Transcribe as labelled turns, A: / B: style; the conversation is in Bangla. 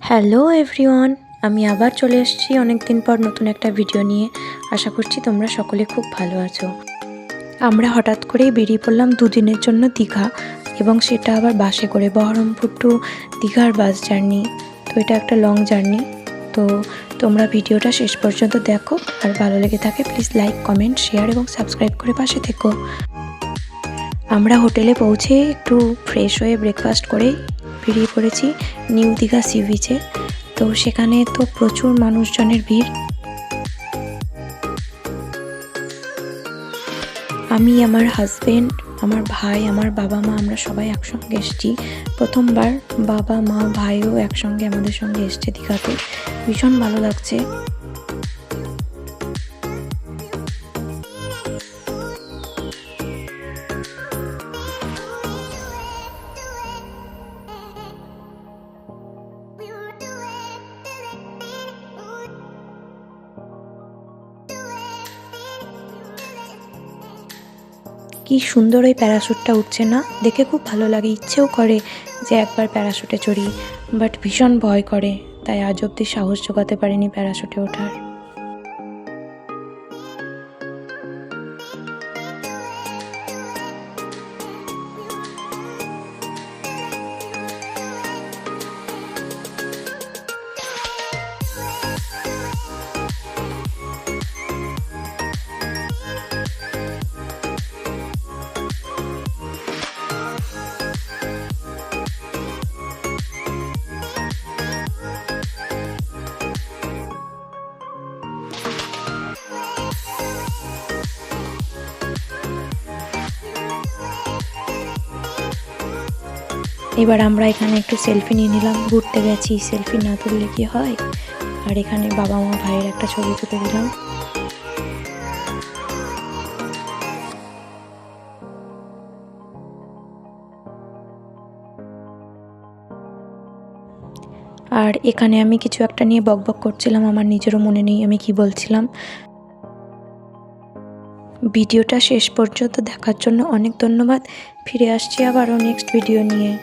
A: হ্যালো এভরিওয়ান, আমি আবার চলে এসেছি অনেক দিন পর নতুন একটা ভিডিও নিয়ে। আশা করছি তোমরা সকলে খুব ভালো আছো। আমরা হঠাৎ করেই বেরিয়ে পড়লাম দুদিনের জন্য দীঘা, এবং সেটা আবার বাসে করে, বহরমপুর টু দীঘার বাস জার্নি। তো এটা একটা লং জার্নি। তো তোমরা ভিডিওটা শেষ পর্যন্ত দেখো, আর ভালো লেগে থাকে প্লিজ লাইক, কমেন্ট, শেয়ার এবং সাবস্ক্রাইব করে পাশে থেকো। আমরা হোটেলে পৌঁছে একটু ফ্রেশ হয়ে ব্রেকফাস্ট করে বেরিয়ে পড়েছি নিউ দীঘা সি বিচে। তো সেখানে তো প্রচুর মানুষজনের ভিড়। আমি, আমার হাজবেন্ড, আমার ভাই, আমার বাবা মা, আমরা সবাই একসঙ্গে এসেছি। প্রথমবার বাবা মা ভাইও একসঙ্গে আমাদের সঙ্গে এসছে দীঘাতে। ভীষণ ভালো লাগছে। কি সুন্দর ওই প্যারাশুটটা উঠছে না, দেখে খুব ভালো লাগে, ইচ্ছেও করে যে একবার প্যারাশুটে চড়ি, বাট ভীষণ ভয় করে, তাই আজ অবধি সাহস জোগাতে পারিনি প্যারাশুটে ওঠার। এবার আমরা এখানে একটু সেলফি নিয়ে নিলাম, ঘুরতে গেছি, সেলফি না তুললে কি হয়। আর এখানে বাবা মা ভাইয়ের একটা ছবি তুলে দিলাম। আর এখানে আমি কিছু একটা নিয়ে বকবক করছিলাম, আমার নিজেরও মনে নেই আমি কি বলছিলাম। ভিডিওটা শেষ পর্যন্ত দেখার জন্য অনেক ধন্যবাদ। ফিরে আসছি আবারও নেক্সট ভিডিও নিয়ে।